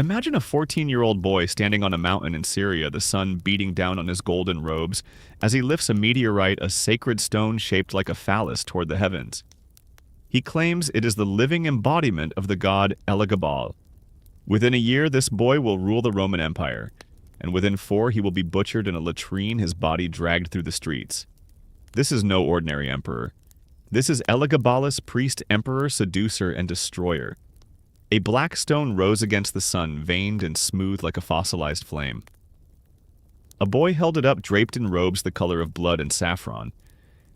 Imagine a 14-year-old boy standing on a mountain in Syria, the sun beating down on his golden robes, as he lifts a meteorite, a sacred stone shaped like a phallus, toward the heavens. He claims it is the living embodiment of the god Elagabalus. Within a year, this boy will rule the Roman Empire, and within 4 he will be butchered in a latrine, his body dragged through the streets. This is no ordinary emperor. This is Elagabalus, priest, emperor, seducer, and destroyer. A black stone rose against the sun, veined and smooth like a fossilized flame. A boy held it up, draped in robes the color of blood and saffron.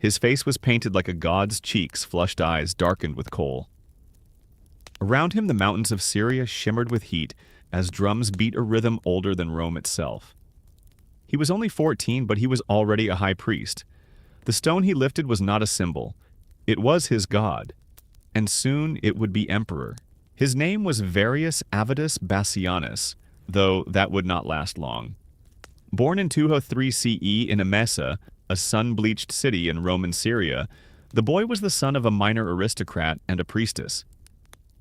His face was painted like a god's cheeks, flushed eyes darkened with coal. Around him the mountains of Syria shimmered with heat as drums beat a rhythm older than Rome itself. He was only 14, but he was already a high priest. The stone he lifted was not a symbol. It was his god, and soon it would be emperor. His name was Varius Avitus Bassianus, though that would not last long. Born in 203 CE in Emesa, a sun-bleached city in Roman Syria, the boy was the son of a minor aristocrat and a priestess.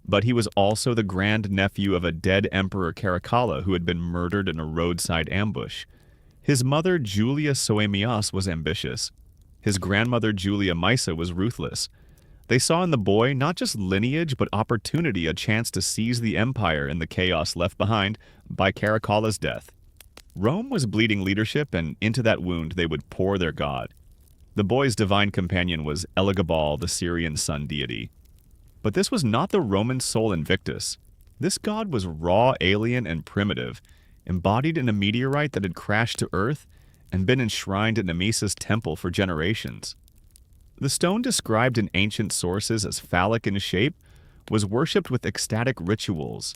But he was also the grandnephew of a dead emperor Caracalla who had been murdered in a roadside ambush. His mother, Julia Soaemias, was ambitious. His grandmother, Julia Maesa, was ruthless. They saw in the boy not just lineage but opportunity, a chance to seize the empire in the chaos left behind by Caracalla's death. Rome was bleeding leadership, and into that wound they would pour their god. The boy's divine companion was Elagabal, the Syrian sun deity. But this was not the Roman Sol Invictus. This god was raw, alien, and primitive, embodied in a meteorite that had crashed to Earth and been enshrined in Nemesis' temple for generations. The stone, described in ancient sources as phallic in shape, was worshipped with ecstatic rituals,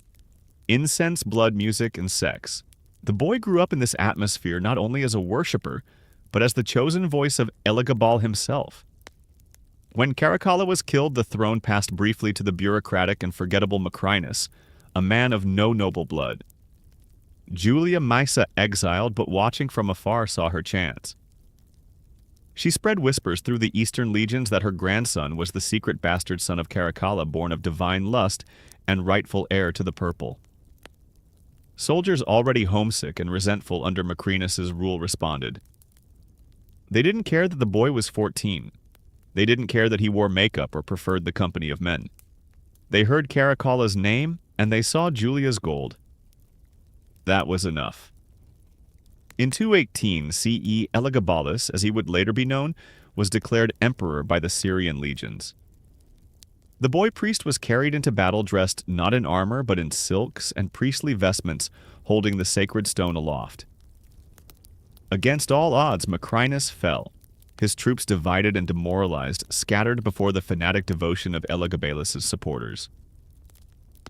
incense, blood, music, and sex. The boy grew up in this atmosphere not only as a worshipper, but as the chosen voice of Elagabal himself. When Caracalla was killed, the throne passed briefly to the bureaucratic and forgettable Macrinus, a man of no noble blood. Julia Maesa, exiled but watching from afar, saw her chance. She spread whispers through the eastern legions that her grandson was the secret bastard son of Caracalla, born of divine lust and rightful heir to the purple. Soldiers already homesick and resentful under Macrinus's rule responded. They didn't care that the boy was 14. They didn't care that he wore makeup or preferred the company of men. They heard Caracalla's name, and they saw Julia's gold. That was enough. In 218 CE, Elagabalus, as he would later be known, was declared emperor by the Syrian legions. The boy priest was carried into battle dressed not in armor but in silks and priestly vestments, holding the sacred stone aloft. Against all odds, Macrinus fell. His troops, divided and demoralized, scattered before the fanatic devotion of Elagabalus' supporters.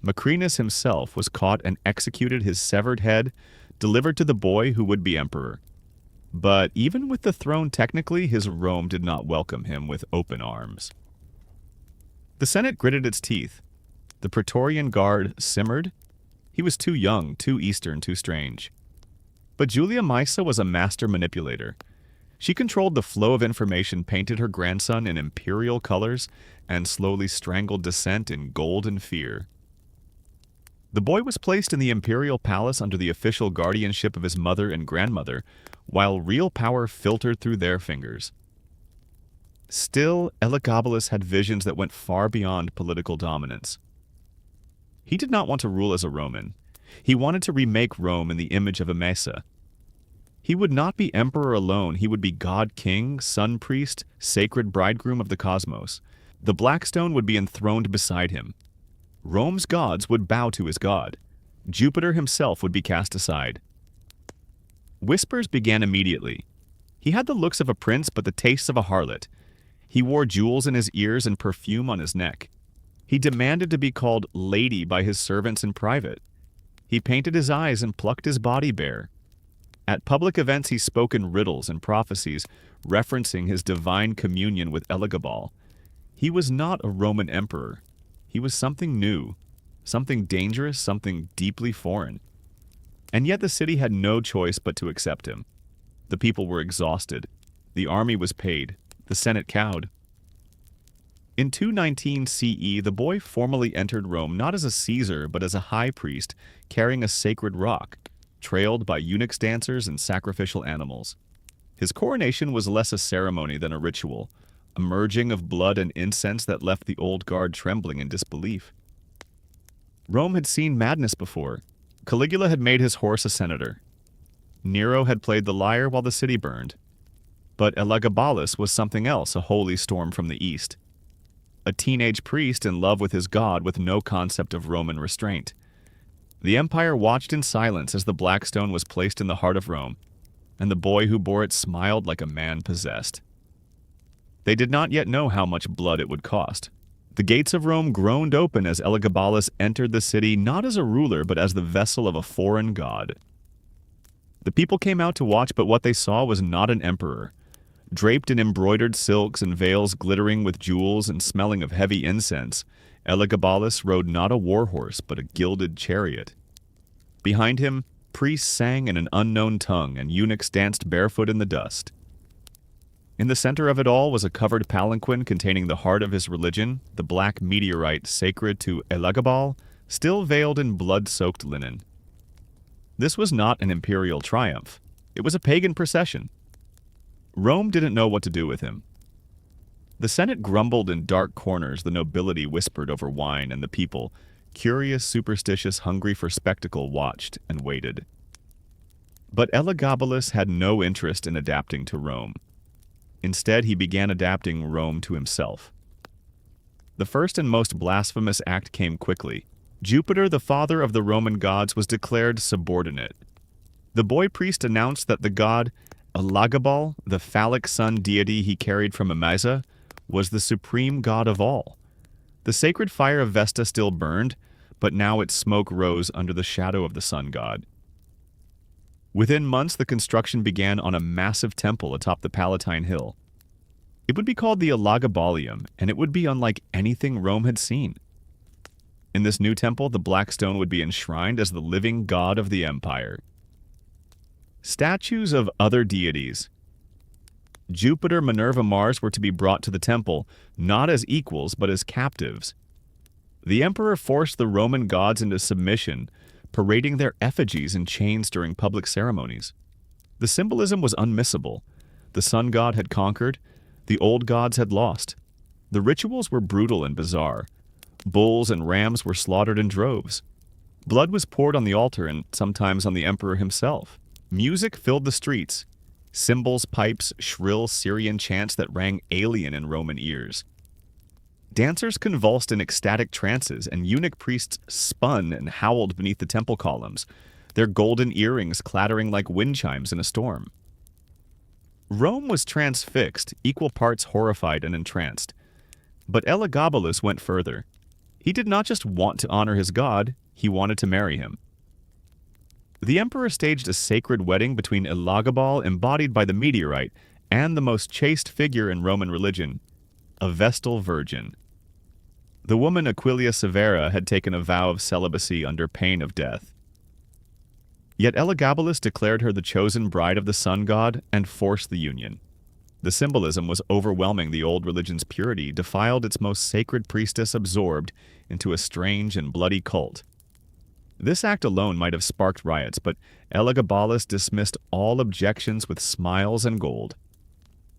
Macrinus himself was caught and executed, his severed head delivered to the boy who would be emperor. But even with the throne technically, his Rome did not welcome him with open arms. The Senate gritted its teeth. The Praetorian Guard simmered. He was too young, too Eastern, too strange. But Julia Maesa was a master manipulator. She controlled the flow of information, painted her grandson in imperial colors, and slowly strangled dissent in golden fear. The boy was placed in the imperial palace under the official guardianship of his mother and grandmother, while real power filtered through their fingers. Still, Elagabalus had visions that went far beyond political dominance. He did not want to rule as a Roman. He wanted to remake Rome in the image of Emesa. He would not be emperor alone, he would be god-king, sun-priest, sacred bridegroom of the cosmos. The black stone would be enthroned beside him. Rome's gods would bow to his god. Jupiter himself would be cast aside. Whispers began immediately. He had the looks of a prince but the tastes of a harlot. He wore jewels in his ears and perfume on his neck. He demanded to be called lady by his servants in private. He painted his eyes and plucked his body bare. At public events he spoke in riddles and prophecies, referencing his divine communion with Elagabal. He was not a Roman emperor. He was something new, something dangerous, something deeply foreign. And yet the city had no choice but to accept him. The people were exhausted. The army was paid. The Senate cowed. In 219 CE, the boy formally entered Rome not as a Caesar but as a high priest carrying a sacred rock, trailed by eunuchs, dancers, and sacrificial animals. His coronation was less a ceremony than a ritual, a merging of blood and incense that left the old guard trembling in disbelief. Rome had seen madness before. Caligula had made his horse a senator. Nero had played the lyre while the city burned. But Elagabalus was something else, a holy storm from the east. A teenage priest in love with his god with no concept of Roman restraint. The empire watched in silence as the black stone was placed in the heart of Rome, and the boy who bore it smiled like a man possessed. They did not yet know how much blood it would cost. The gates of Rome groaned open as Elagabalus entered the city not as a ruler but as the vessel of a foreign god. The people came out to watch, but what they saw was not an emperor. Draped in embroidered silks and veils glittering with jewels and smelling of heavy incense, Elagabalus rode not a war horse but a gilded chariot. Behind him, priests sang in an unknown tongue and eunuchs danced barefoot in the dust. In the center of it all was a covered palanquin containing the heart of his religion, the black meteorite sacred to Elagabal, still veiled in blood-soaked linen. This was not an imperial triumph. It was a pagan procession. Rome didn't know what to do with him. The Senate grumbled in dark corners, the nobility whispered over wine, and the people, curious, superstitious, hungry for spectacle, watched and waited. But Elagabalus had no interest in adapting to Rome. Instead, he began adapting Rome to himself. The first and most blasphemous act came quickly. Jupiter, the father of the Roman gods, was declared subordinate. The boy priest announced that the god Elagabal, the phallic sun deity he carried from Amaza, was the supreme god of all. The sacred fire of Vesta still burned, but now its smoke rose under the shadow of the sun god. Within months, the construction began on a massive temple atop the Palatine Hill. It would be called the Elagabalium, and it would be unlike anything Rome had seen. In this new temple, the black stone would be enshrined as the living god of the empire. Statues of other deities, Jupiter, Minerva, Mars, were to be brought to the temple, not as equals, but as captives. The emperor forced the Roman gods into submission, parading their effigies in chains during public ceremonies. The symbolism was unmissable. The sun god had conquered, the old gods had lost. The rituals were brutal and bizarre. Bulls and rams were slaughtered in droves. Blood was poured on the altar and sometimes on the emperor himself. Music filled the streets. Cymbals, pipes, shrill Syrian chants that rang alien in Roman ears. Dancers convulsed in ecstatic trances, and eunuch priests spun and howled beneath the temple columns, their golden earrings clattering like wind chimes in a storm. Rome was transfixed, equal parts horrified and entranced. But Elagabalus went further. He did not just want to honor his god, he wanted to marry him. The emperor staged a sacred wedding between Elagabal, embodied by the meteorite, and the most chaste figure in Roman religion, a Vestal virgin. The woman Aquilia Severa had taken a vow of celibacy under pain of death. Yet Elagabalus declared her the chosen bride of the sun god and forced the union. The symbolism was overwhelming. The old religion's purity defiled its most sacred priestess, absorbed into a strange and bloody cult. This act alone might have sparked riots, but Elagabalus dismissed all objections with smiles and gold.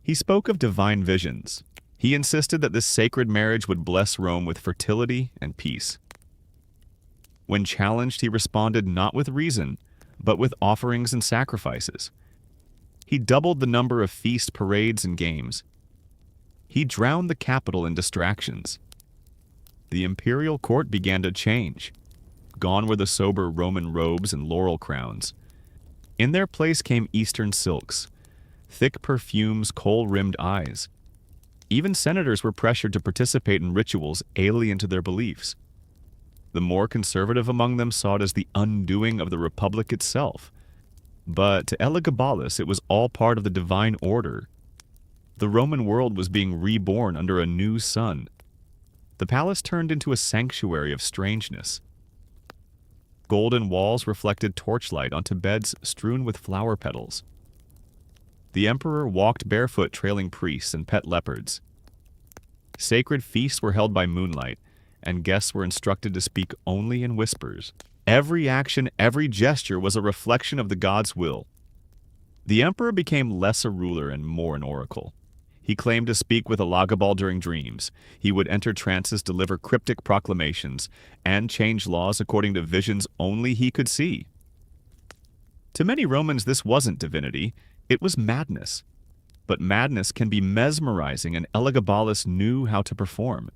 He spoke of divine visions. He insisted that this sacred marriage would bless Rome with fertility and peace. When challenged, he responded not with reason, but with offerings and sacrifices. He doubled the number of feast parades and games. He drowned the capital in distractions. The imperial court began to change. Gone were the sober Roman robes and laurel crowns. In their place came Eastern silks, thick perfumes, kohl-rimmed eyes. Even senators were pressured to participate in rituals alien to their beliefs. The more conservative among them saw it as the undoing of the republic itself. But to Elagabalus, it was all part of the divine order. The Roman world was being reborn under a new sun. The palace turned into a sanctuary of strangeness. Golden walls reflected torchlight onto beds strewn with flower petals. The emperor walked barefoot, trailing priests and pet leopards. Sacred feasts were held by moonlight, and guests were instructed to speak only in whispers. Every action, every gesture was a reflection of the god's will. The emperor became less a ruler and more an oracle. He claimed to speak with Elagabalus during dreams. He would enter trances, deliver cryptic proclamations, and change laws according to visions only he could see. To many Romans, this wasn't divinity, it was madness. But madness can be mesmerizing, and Elagabalus knew how to perform.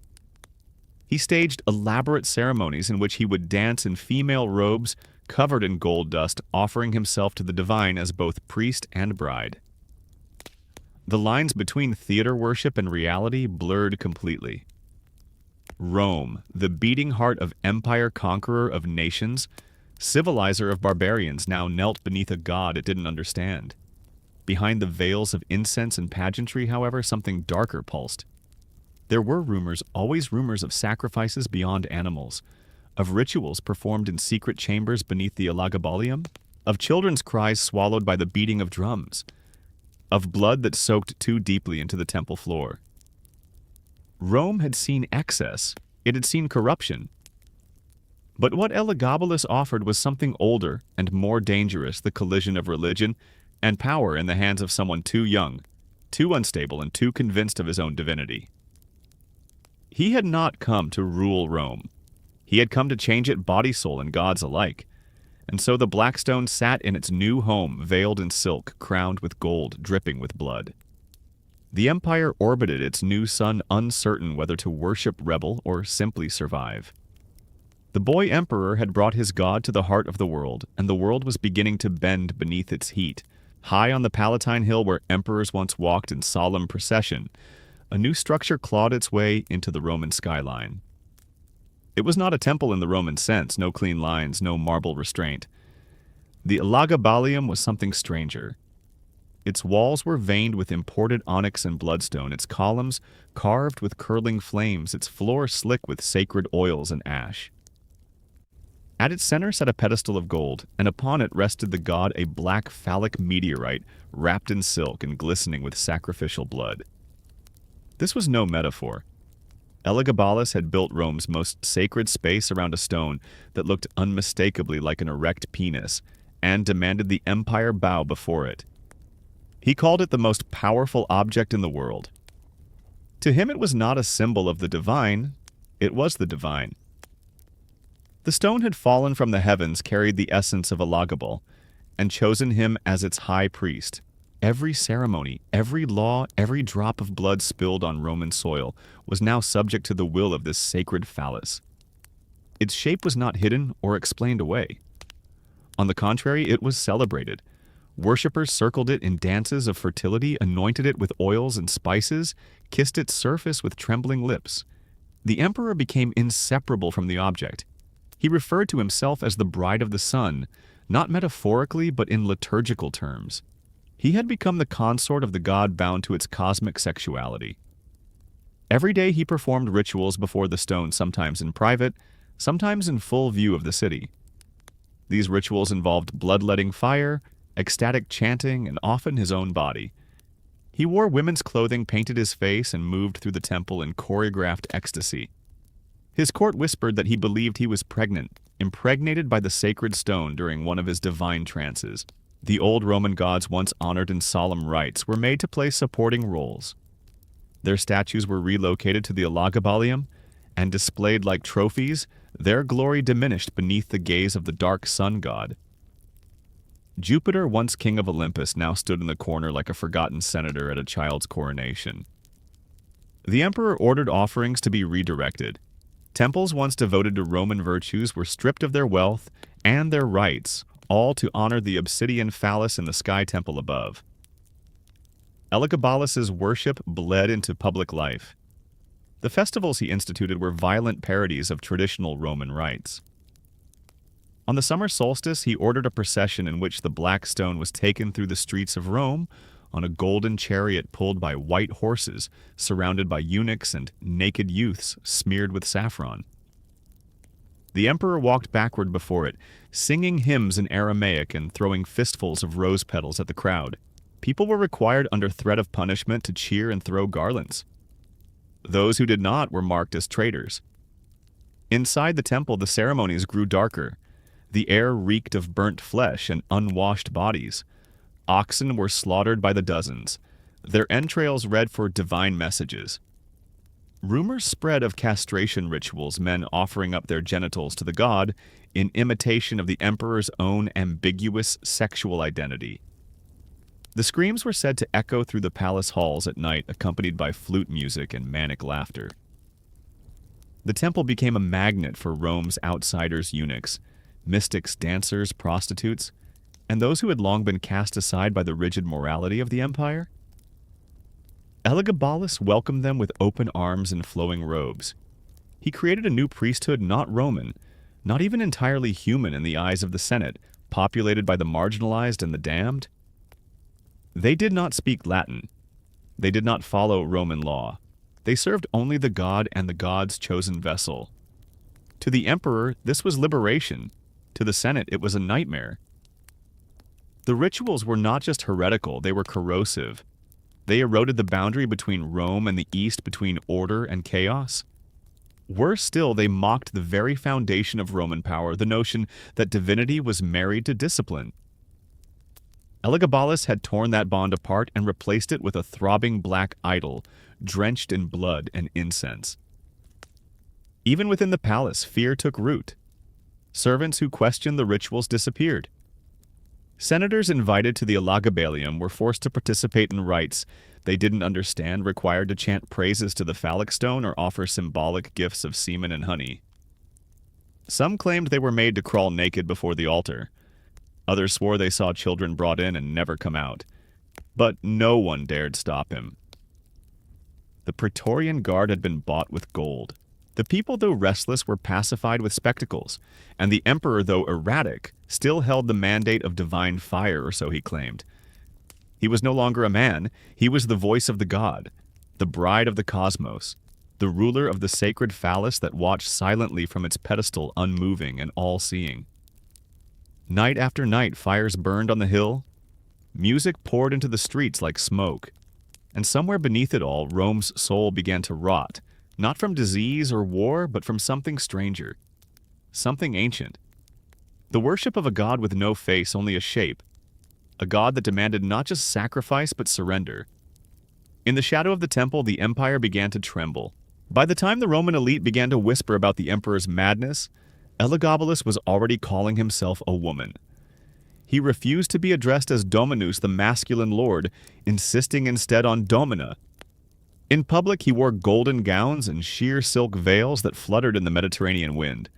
He staged elaborate ceremonies in which he would dance in female robes covered in gold dust, offering himself to the divine as both priest and bride. The lines between theater worship and reality blurred completely. Rome, the beating heart of empire, conqueror of nations, civilizer of barbarians, now knelt beneath a god it didn't understand. Behind the veils of incense and pageantry, however, something darker pulsed. There were rumors, always rumors, of sacrifices beyond animals, of rituals performed in secret chambers beneath the Elagabalus, of children's cries swallowed by the beating of drums, of blood that soaked too deeply into the temple floor. Rome had seen excess, it had seen corruption. But what Elagabalus offered was something older and more dangerous, the collision of religion and power in the hands of someone too young, too unstable, and too convinced of his own divinity. He had not come to rule Rome. He had come to change it body, soul, and gods alike. And so the black stone sat in its new home, veiled in silk, crowned with gold, dripping with blood. The empire orbited its new sun, uncertain whether to worship, rebel, or simply survive. The boy emperor had brought his god to the heart of the world, and the world was beginning to bend beneath its heat. High on the Palatine Hill where emperors once walked in solemn procession, a new structure clawed its way into the Roman skyline. It was not a temple in the Roman sense, no clean lines, no marble restraint. The Elagabalus was something stranger. Its walls were veined with imported onyx and bloodstone, its columns carved with curling flames, its floor slick with sacred oils and ash. At its center sat a pedestal of gold, and upon it rested the god, a black phallic meteorite wrapped in silk and glistening with sacrificial blood. This was no metaphor. Elagabalus had built Rome's most sacred space around a stone that looked unmistakably like an erect penis, and demanded the empire bow before it. He called it the most powerful object in the world. To him it was not a symbol of the divine, it was the divine. The stone had fallen from the heavens, carried the essence of Elagabalus, and chosen him as its high priest. Every ceremony, every law, every drop of blood spilled on Roman soil was now subject to the will of this sacred phallus. Its shape was not hidden or explained away. On the contrary, it was celebrated. Worshippers circled it in dances of fertility, anointed it with oils and spices, kissed its surface with trembling lips. The emperor became inseparable from the object. He referred to himself as the bride of the sun, not metaphorically but in liturgical terms. He had become the consort of the god bound to its cosmic sexuality. Every day he performed rituals before the stone, sometimes in private, sometimes in full view of the city. These rituals involved bloodletting fire, ecstatic chanting, and often his own body. He wore women's clothing, painted his face, and moved through the temple in choreographed ecstasy. His court whispered that he believed he was pregnant, impregnated by the sacred stone during one of his divine trances. The old Roman gods, once honored in solemn rites, were made to play supporting roles. Their statues were relocated to the Elagabalus, and displayed like trophies, their glory diminished beneath the gaze of the dark sun god. Jupiter, once king of Olympus, now stood in the corner like a forgotten senator at a child's coronation. The emperor ordered offerings to be redirected. Temples once devoted to Roman virtues were stripped of their wealth and their rites, all to honor the obsidian phallus in the sky temple above. Elagabalus's worship bled into public life. The festivals he instituted were violent parodies of traditional Roman rites. On the summer solstice, he ordered a procession in which the black stone was taken through the streets of Rome on a golden chariot pulled by white horses, surrounded by eunuchs and naked youths smeared with saffron. The emperor walked backward before it, singing hymns in Aramaic and throwing fistfuls of rose petals at the crowd. People were required under threat of punishment to cheer and throw garlands. Those who did not were marked as traitors. Inside the temple, the ceremonies grew darker. The air reeked of burnt flesh and unwashed bodies. Oxen were slaughtered by the dozens. Their entrails read for divine messages. Rumors spread of castration rituals, men offering up their genitals to the god in imitation of the emperor's own ambiguous sexual identity. The screams were said to echo through the palace halls at night, accompanied by flute music and manic laughter. The temple became a magnet for Rome's outsiders, eunuchs, mystics, dancers, prostitutes, and those who had long been cast aside by the rigid morality of the empire. Elagabalus welcomed them with open arms and flowing robes. He created a new priesthood not Roman, not even entirely human in the eyes of the Senate, populated by the marginalized and the damned. They did not speak Latin. They did not follow Roman law. They served only the god and the god's chosen vessel. To the emperor, this was liberation. To the Senate, it was a nightmare. The rituals were not just heretical, they were corrosive. They eroded the boundary between Rome and the East, between order and chaos. Worse still, they mocked the very foundation of Roman power, the notion that divinity was married to discipline. Elagabalus had torn that bond apart and replaced it with a throbbing black idol, drenched in blood and incense. Even within the palace, fear took root. Servants who questioned the rituals disappeared. Senators invited to the Elagabalus were forced to participate in rites they didn't understand, required to chant praises to the phallic stone or offer symbolic gifts of semen and honey. Some claimed they were made to crawl naked before the altar. Others swore they saw children brought in and never come out. But no one dared stop him. The Praetorian Guard had been bought with gold. The people, though restless, were pacified with spectacles, and the emperor, though erratic, still held the mandate of divine fire, or so he claimed. He was no longer a man, he was the voice of the god, the bride of the cosmos, the ruler of the sacred phallus that watched silently from its pedestal, unmoving and all-seeing. Night after night, fires burned on the hill. Music poured into the streets like smoke. And somewhere beneath it all, Rome's soul began to rot, not from disease or war, but from something stranger, something ancient. The worship of a god with no face, only a shape. A god that demanded not just sacrifice, but surrender. In the shadow of the temple, the empire began to tremble. By the time the Roman elite began to whisper about the emperor's madness, Elagabalus was already calling himself a woman. He refused to be addressed as Dominus, the masculine lord, insisting instead on Domina. In public, he wore golden gowns and sheer silk veils that fluttered in the Mediterranean wind.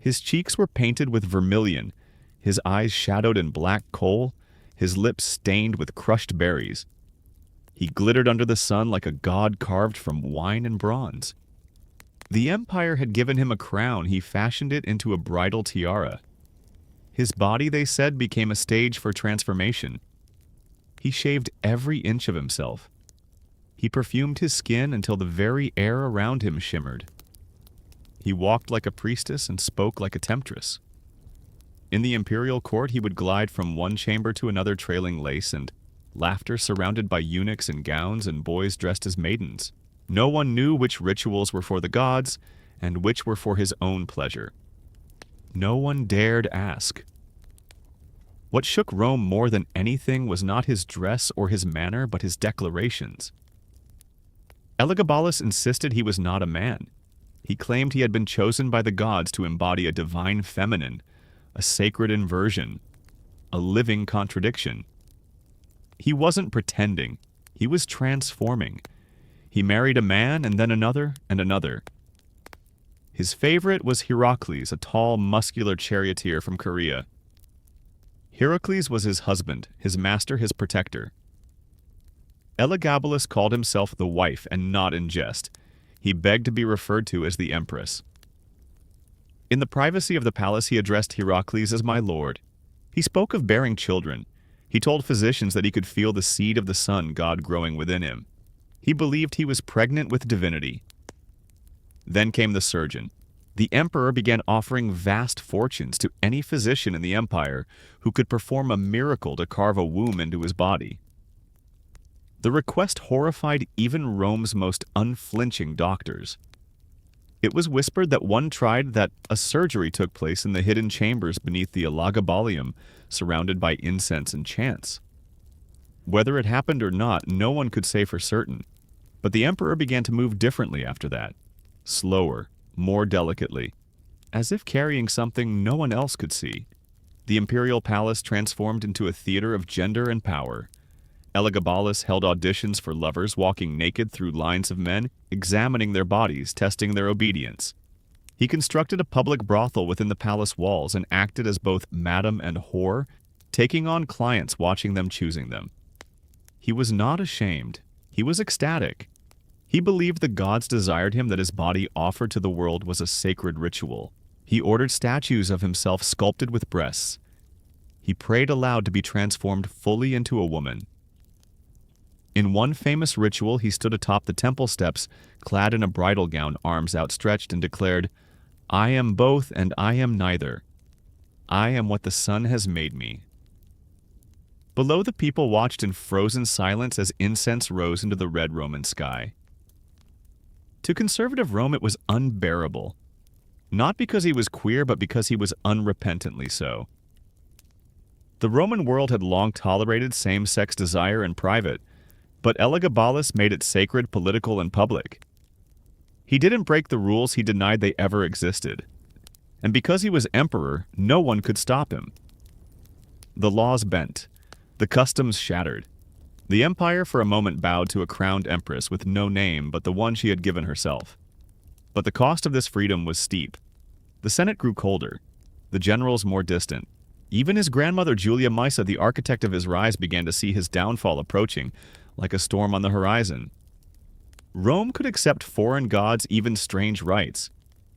His cheeks were painted with vermilion, his eyes shadowed in black coal, his lips stained with crushed berries. He glittered under the sun like a god carved from wine and bronze. The empire had given him a crown, he fashioned it into a bridal tiara. His body, they said, became a stage for transformation. He shaved every inch of himself. He perfumed his skin until the very air around him shimmered. He walked like a priestess and spoke like a temptress. In the imperial court, he would glide from one chamber to another trailing lace and laughter, surrounded by eunuchs in gowns and boys dressed as maidens. No one knew which rituals were for the gods and which were for his own pleasure. No one dared ask. What shook Rome more than anything was not his dress or his manner, but his declarations. Elagabalus insisted he was not a man. He claimed he had been chosen by the gods to embody a divine feminine, a sacred inversion, a living contradiction. He wasn't pretending. He was transforming. He married a man and then another and another. His favorite was Heracles, a tall, muscular charioteer from Caria. Heracles was his husband, his master, his protector. Elagabalus called himself the wife, and not in jest. He begged to be referred to as the empress. In the privacy of the palace, he addressed Heracles as my lord. He spoke of bearing children. He told physicians that he could feel the seed of the sun god growing within him. He believed he was pregnant with divinity. Then came the surgeon. The emperor began offering vast fortunes to any physician in the empire who could perform a miracle to carve a womb into his body. The request horrified even Rome's most unflinching doctors. It was whispered that one tried that a surgery took place in the hidden chambers beneath the Elagabalus, surrounded by incense and chants. Whether it happened or not, no one could say for certain, but the emperor began to move differently after that, slower, more delicately, as if carrying something no one else could see. The imperial palace transformed into a theater of gender and power. Elagabalus held auditions for lovers walking naked through lines of men, examining their bodies, testing their obedience. He constructed a public brothel within the palace walls and acted as both madam and whore, taking on clients, watching them, choosing them. He was not ashamed. He was ecstatic. He believed the gods desired him, that his body offered to the world was a sacred ritual. He ordered statues of himself sculpted with breasts. He prayed aloud to be transformed fully into a woman. In one famous ritual, he stood atop the temple steps, clad in a bridal gown, arms outstretched, and declared, "I am both and I am neither. I am what the sun has made me." Below, the people watched in frozen silence as incense rose into the red Roman sky. To conservative Rome, it was unbearable. Not because he was queer, but because he was unrepentantly so. The Roman world had long tolerated same-sex desire in private, but Elagabalus made it sacred, political, and public. He didn't break the rules, he denied they ever existed. And because he was emperor, no one could stop him. The laws bent. The customs shattered. The empire for a moment bowed to a crowned empress with no name but the one she had given herself. But the cost of this freedom was steep. The Senate grew colder, the generals more distant. Even his grandmother Julia Maesa, the architect of his rise, began to see his downfall approaching, like a storm on the horizon. Rome could accept foreign gods, even strange rites,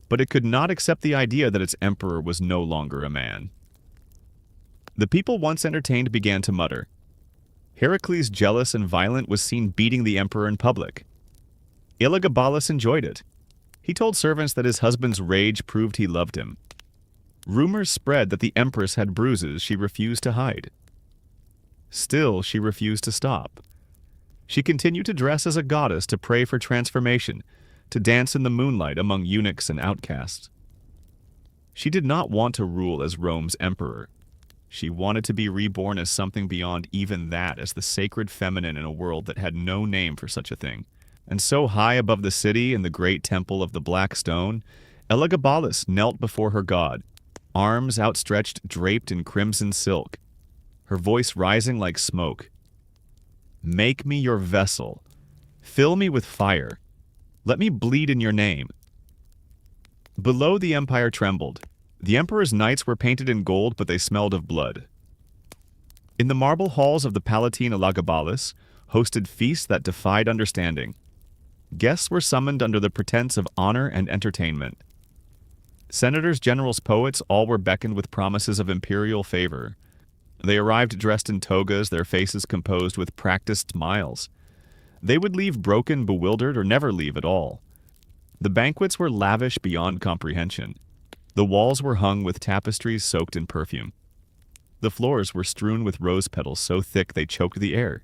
but it could not accept the idea that its emperor was no longer a man. The people once entertained began to mutter. Heracles, jealous and violent, was seen beating the emperor in public. Elagabalus enjoyed it. He told servants that his husband's rage proved he loved him. Rumors spread that the empress had bruises she refused to hide. Still, she refused to stop. She continued to dress as a goddess, to pray for transformation, to dance in the moonlight among eunuchs and outcasts. She did not want to rule as Rome's emperor. She wanted to be reborn as something beyond even that, as the sacred feminine in a world that had no name for such a thing. And so high above the city in the great temple of the black stone, Elagabalus knelt before her god, arms outstretched, draped in crimson silk, her voice rising like smoke. "Make me your vessel. Fill me with fire. Let me bleed in your name." Below, the empire trembled. The emperor's knights were painted in gold, but they smelled of blood. In the marble halls of the Palatine, Elagabalus hosted feasts that defied understanding. Guests were summoned under the pretense of honor and entertainment. Senators, generals, poets, all were beckoned with promises of imperial favor. They arrived dressed in togas, their faces composed with practiced smiles. They would leave broken, bewildered, or never leave at all. The banquets were lavish beyond comprehension. The walls were hung with tapestries soaked in perfume. The floors were strewn with rose petals so thick they choked the air.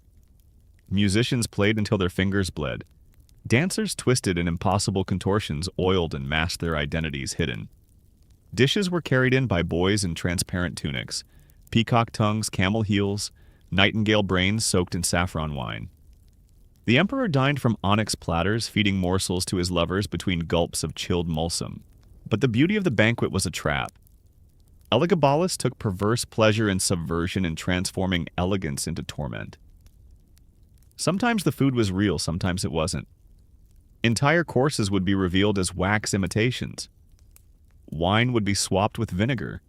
Musicians played until their fingers bled. Dancers twisted in impossible contortions, oiled and masked their identities hidden. Dishes were carried in by boys in transparent tunics, peacock tongues, camel heels, nightingale brains soaked in saffron wine. The emperor dined from onyx platters, feeding morsels to his lovers between gulps of chilled mulsum. But the beauty of the banquet was a trap. Elagabalus took perverse pleasure in subversion and transforming elegance into torment. Sometimes the food was real, sometimes it wasn't. Entire courses would be revealed as wax imitations. Wine would be swapped with vinegar.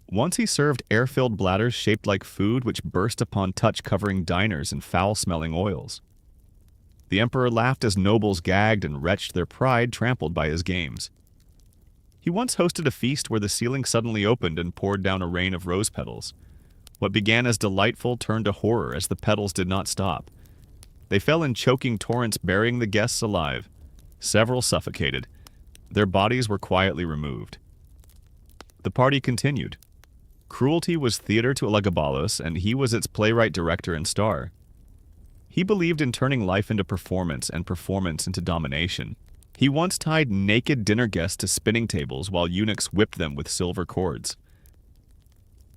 Once he served air-filled bladders shaped like food, which burst upon touch, covering diners in foul-smelling oils. The emperor laughed as nobles gagged and retched, their pride trampled by his games. He once hosted a feast where the ceiling suddenly opened and poured down a rain of rose petals. What began as delightful turned to horror as the petals did not stop. They fell in choking torrents, burying the guests alive. Several suffocated. Their bodies were quietly removed. The party continued. Cruelty was theater to Elagabalus, and he was its playwright, director, and star. He believed in turning life into performance and performance into domination. He once tied naked dinner guests to spinning tables while eunuchs whipped them with silver cords.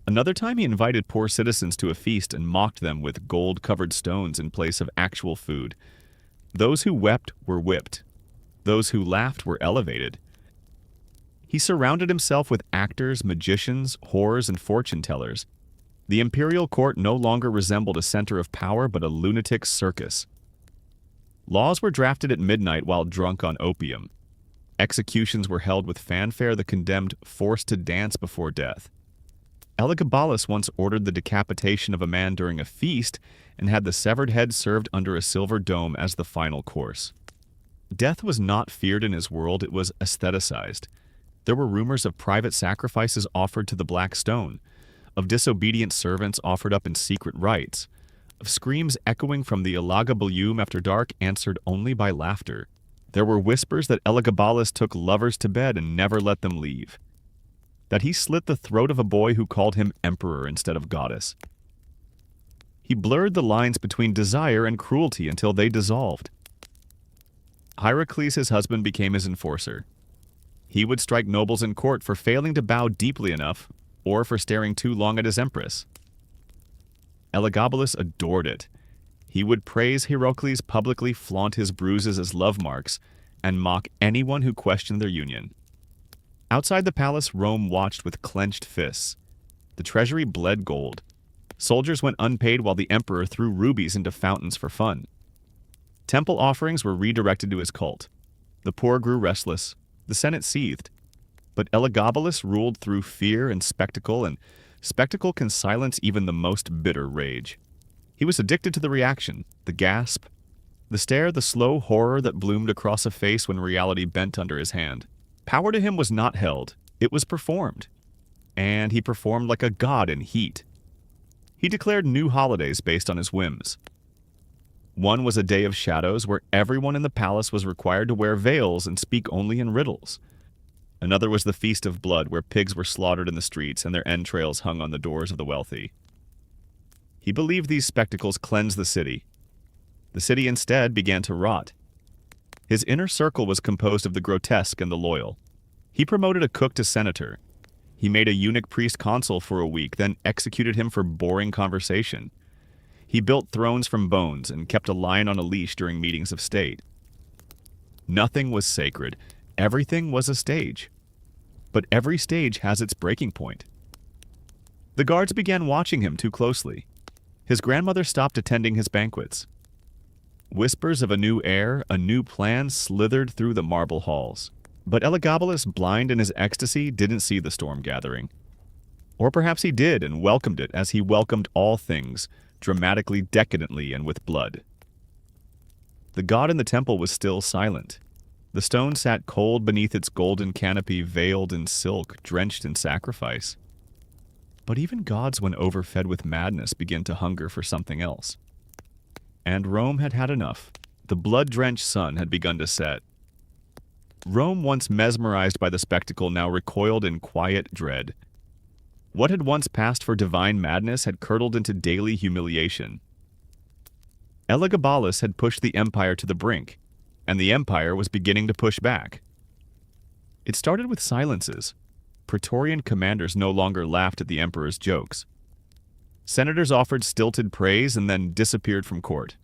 Another time he invited poor citizens to a feast and mocked them with gold-covered stones in place of actual food. Those who wept were whipped. Those who laughed were elevated. He surrounded himself with actors, magicians, whores, and fortune-tellers. The imperial court no longer resembled a center of power but a lunatic circus. Laws were drafted at midnight while drunk on opium. Executions were held with fanfare, the condemned forced to dance before death. Elagabalus once ordered the decapitation of a man during a feast and had the severed head served under a silver dome as the final course. Death was not feared in his world, it was aestheticized. There were rumors of private sacrifices offered to the black stone, of disobedient servants offered up in secret rites, of screams echoing from the Elagabalus after dark answered only by laughter. There were whispers that Elagabalus took lovers to bed and never let them leave, that he slit the throat of a boy who called him emperor instead of goddess. He blurred the lines between desire and cruelty until they dissolved. Hierocles, his husband, became his enforcer. He would strike nobles in court for failing to bow deeply enough or for staring too long at his empress. Elagabalus adored it. He would praise Hierocles, publicly flaunt his bruises as love marks, and mock anyone who questioned their union. Outside the palace, Rome watched with clenched fists. The treasury bled gold. Soldiers went unpaid while the emperor threw rubies into fountains for fun. Temple offerings were redirected to his cult. The poor grew restless. The Senate seethed. But Elagabalus ruled through fear and spectacle can silence even the most bitter rage. He was addicted to the reaction, the gasp, the stare, the slow horror that bloomed across a face when reality bent under his hand. Power to him was not held, it was performed. And he performed like a god in heat. He declared new holidays based on his whims. One was a day of shadows where everyone in the palace was required to wear veils and speak only in riddles. Another was the Feast of Blood, where pigs were slaughtered in the streets and their entrails hung on the doors of the wealthy. He believed these spectacles cleansed the city. The city instead began to rot. His inner circle was composed of the grotesque and the loyal. He promoted a cook to senator. He made a eunuch priest consul for a week, then executed him for boring conversation. He built thrones from bones and kept a lion on a leash during meetings of state. Nothing was sacred. Everything was a stage. But every stage has its breaking point. The guards began watching him too closely. His grandmother stopped attending his banquets. Whispers of a new heir, a new plan slithered through the marble halls. But Elagabalus, blind in his ecstasy, didn't see the storm gathering. Or perhaps he did and welcomed it as he welcomed all things, dramatically, decadently, and with blood. The god in the temple was still silent. The stone sat cold beneath its golden canopy, veiled in silk, drenched in sacrifice. But even gods, when overfed with madness, begin to hunger for something else. And Rome had had enough. The blood-drenched sun had begun to set. Rome, once mesmerized by the spectacle, now recoiled in quiet dread. What had once passed for divine madness had curdled into daily humiliation. Elagabalus had pushed the empire to the brink, and the empire was beginning to push back. It started with silences. Praetorian commanders no longer laughed at the emperor's jokes. Senators offered stilted praise and then disappeared from court.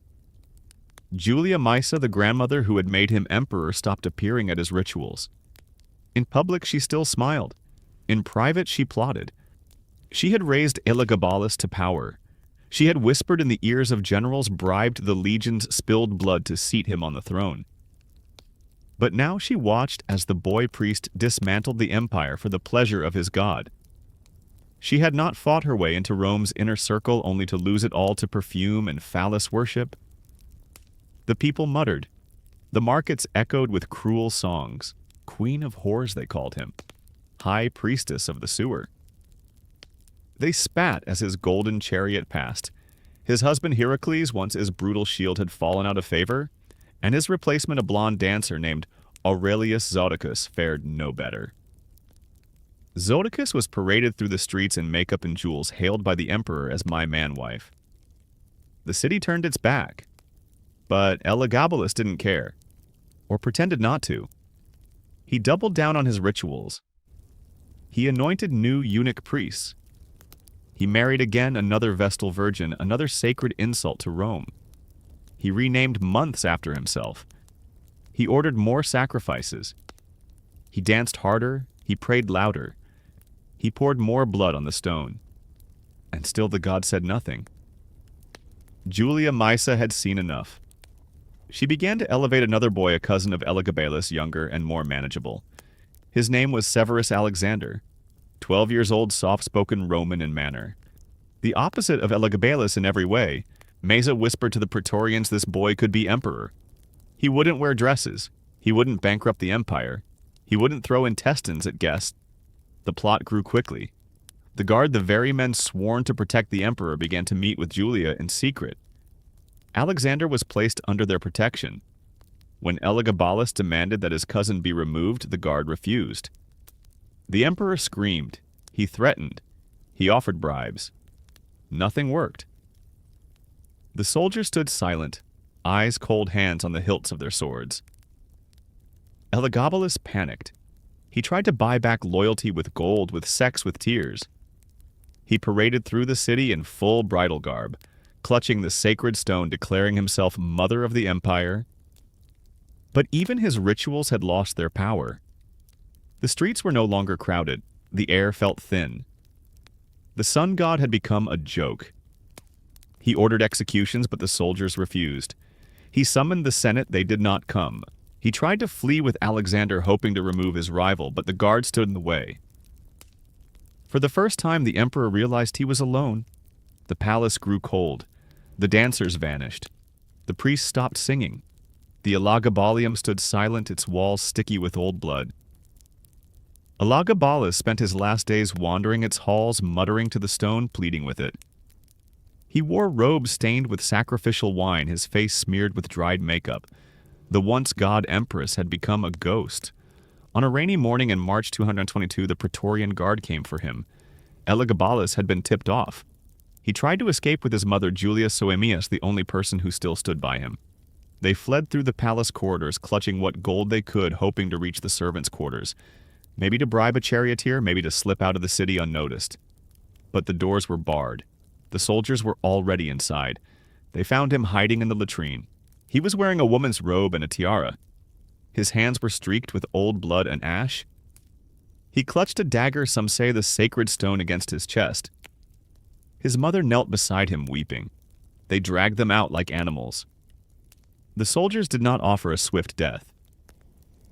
Julia Maesa, the grandmother who had made him emperor, stopped appearing at his rituals. In public, she still smiled. In private, she plotted. She had raised Elagabalus to power. She had whispered in the ears of generals, bribed the legions, spilled blood to seat him on the throne. But now she watched as the boy priest dismantled the empire for the pleasure of his god. She had not fought her way into Rome's inner circle only to lose it all to perfume and phallus worship. The people muttered. The markets echoed with cruel songs. Queen of whores, they called him. High priestess of the sewer. They spat as his golden chariot passed. His husband Hierocles, once his brutal shield had fallen out of favor, and his replacement, a blonde dancer named Aurelius Zodicus, fared no better. Zodicus was paraded through the streets in makeup and jewels, hailed by the emperor as my man-wife. The city turned its back. But Elagabalus didn't care, or pretended not to. He doubled down on his rituals. He anointed new eunuch priests. He married again another Vestal virgin, another sacred insult to Rome. He renamed months after himself. He ordered more sacrifices. He danced harder, he prayed louder. He poured more blood on the stone. And still the god said nothing. Julia Maesa had seen enough. She began to elevate another boy, a cousin of Elagabalus, younger and more manageable. His name was Severus Alexander, 12 years old, soft-spoken Roman in manner. The opposite of Elagabalus in every way, Maesa whispered to the Praetorians this boy could be emperor. He wouldn't wear dresses. He wouldn't bankrupt the empire. He wouldn't throw intestines at guests. The plot grew quickly. The guard, the very men sworn to protect the emperor, began to meet with Julia in secret. Alexander was placed under their protection. When Elagabalus demanded that his cousin be removed, the guard refused. The emperor screamed. He threatened. He offered bribes. Nothing worked. The soldiers stood silent, eyes cold, hands on the hilts of their swords. Elagabalus panicked. He tried to buy back loyalty with gold, with sex, with tears. He paraded through the city in full bridal garb, clutching the sacred stone, declaring himself mother of the empire. But even his rituals had lost their power. The streets were no longer crowded. The air felt thin. The sun god had become a joke. He ordered executions, but the soldiers refused. He summoned the Senate, they did not come. He tried to flee with Alexander, hoping to remove his rival, but the guard stood in the way. For the first time, the emperor realized he was alone. The palace grew cold. The dancers vanished. The priests stopped singing. The Elagabalus stood silent, its walls sticky with old blood. Elagabalus spent his last days wandering its halls, muttering to the stone, pleading with it. He wore robes stained with sacrificial wine, his face smeared with dried makeup. The once god empress had become a ghost. On a rainy morning in March 222, the Praetorian Guard came for him. Elagabalus had been tipped off. He tried to escape with his mother, Julia Soaemias, the only person who still stood by him. They fled through the palace corridors, clutching what gold they could, hoping to reach the servants' quarters. Maybe to bribe a charioteer, maybe to slip out of the city unnoticed. But the doors were barred. The soldiers were already inside. They found him hiding in the latrine. He was wearing a woman's robe and a tiara. His hands were streaked with old blood and ash. He clutched a dagger, some say the sacred stone, against his chest. His mother knelt beside him, weeping. They dragged them out like animals. The soldiers did not offer a swift death.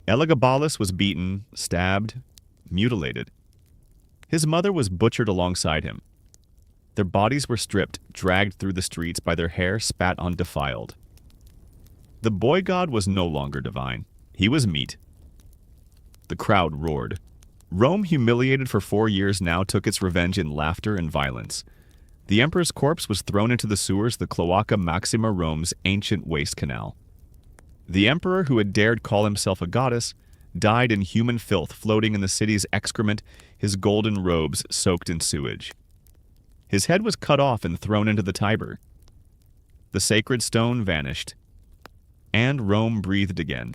Elagabalus was beaten, stabbed, mutilated. His mother was butchered alongside him. Their bodies were stripped, dragged through the streets, by their hair spat on, defiled. The boy god was no longer divine. He was meat. The crowd roared. Rome, humiliated for 4 years now, took its revenge in laughter and violence. The emperor's corpse was thrown into the sewers, the Cloaca Maxima, Rome's ancient waste canal. The emperor, who had dared call himself a goddess, died in human filth, floating in the city's excrement, his golden robes soaked in sewage. His head was cut off and thrown into the Tiber. The sacred stone vanished. And Rome breathed again.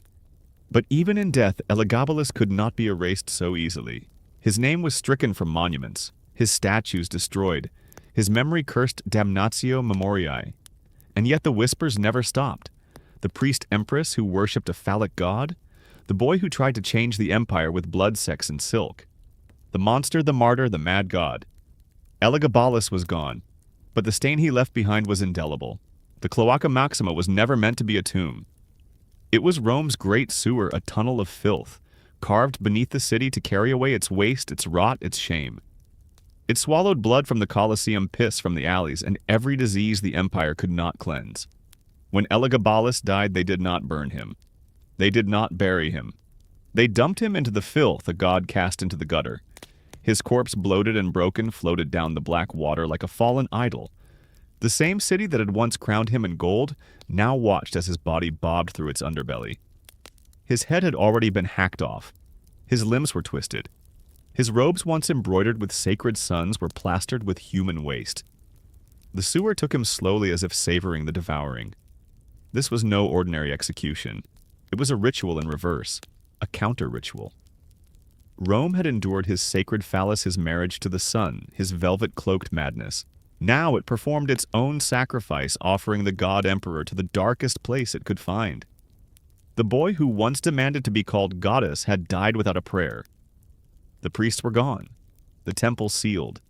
But even in death, Elagabalus could not be erased so easily. His name was stricken from monuments, his statues destroyed, his memory cursed damnatio memoriae. And yet the whispers never stopped. The priest empress who worshipped a phallic god, the boy who tried to change the empire with blood, sex, and silk, the monster, the martyr, the mad god. Elagabalus was gone, but the stain he left behind was indelible. The Cloaca Maxima was never meant to be a tomb. It was Rome's great sewer, a tunnel of filth, carved beneath the city to carry away its waste, its rot, its shame. It swallowed blood from the Colosseum, piss from the alleys, and every disease the empire could not cleanse. When Elagabalus died, they did not burn him. They did not bury him. They dumped him into the filth a god cast into the gutter. His corpse, bloated and broken, floated down the black water like a fallen idol. The same city that had once crowned him in gold now watched as his body bobbed through its underbelly. His head had already been hacked off. His limbs were twisted. His robes, once embroidered with sacred suns, were plastered with human waste. The sewer took him slowly, as if savoring the devouring. This was no ordinary execution. It was a ritual in reverse, a counter-ritual. Rome had endured his sacred phallus, his marriage to the sun, his velvet-cloaked madness. Now it performed its own sacrifice, offering the god emperor to the darkest place it could find. The boy who once demanded to be called goddess had died without a prayer. The priests were gone, the temple sealed.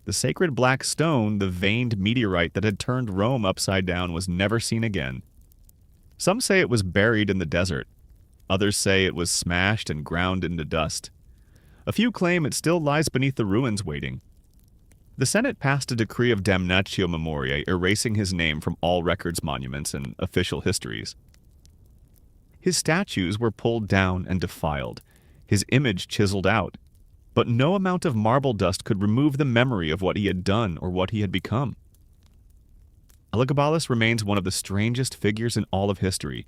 The sacred black stone, the veined meteorite that had turned Rome upside down, was never seen again. Some say it was buried in the desert. Others say it was smashed and ground into dust. A few claim it still lies beneath the ruins waiting. The Senate passed a decree of damnatio memoriae, erasing his name from all records, monuments, and official histories. His statues were pulled down and defiled, his image chiseled out, but no amount of marble dust could remove the memory of what he had done or what he had become. Elagabalus remains one of the strangest figures in all of history,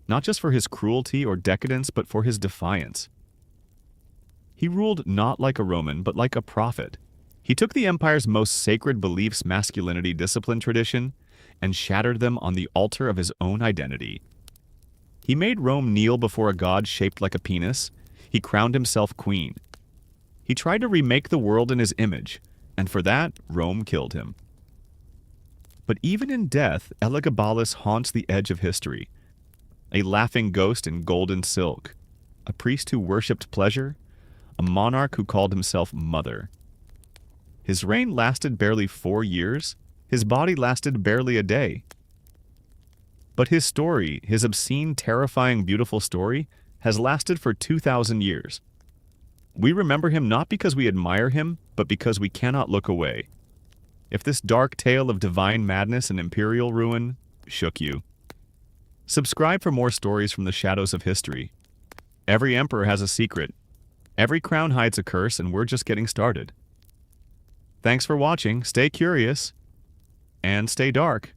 not just for his cruelty or decadence, but for his defiance. He ruled not like a Roman, but like a prophet. He took the empire's most sacred beliefs, masculinity, discipline, tradition, and shattered them on the altar of his own identity. He made Rome kneel before a god shaped like a penis. He crowned himself queen. He tried to remake the world in his image, and for that, Rome killed him. But even in death, Elagabalus haunts the edge of history. A laughing ghost in golden silk, a priest who worshipped pleasure, a monarch who called himself mother. His reign lasted barely 4 years, his body lasted barely a day. But his story, his obscene, terrifying, beautiful story, has lasted for 2,000 years. We remember him not because we admire him, but because we cannot look away. If this dark tale of divine madness and imperial ruin shook you, subscribe for more stories from the shadows of history. Every emperor has a secret. Every crown hides a curse, and we're just getting started. Thanks for watching. Stay curious and stay dark.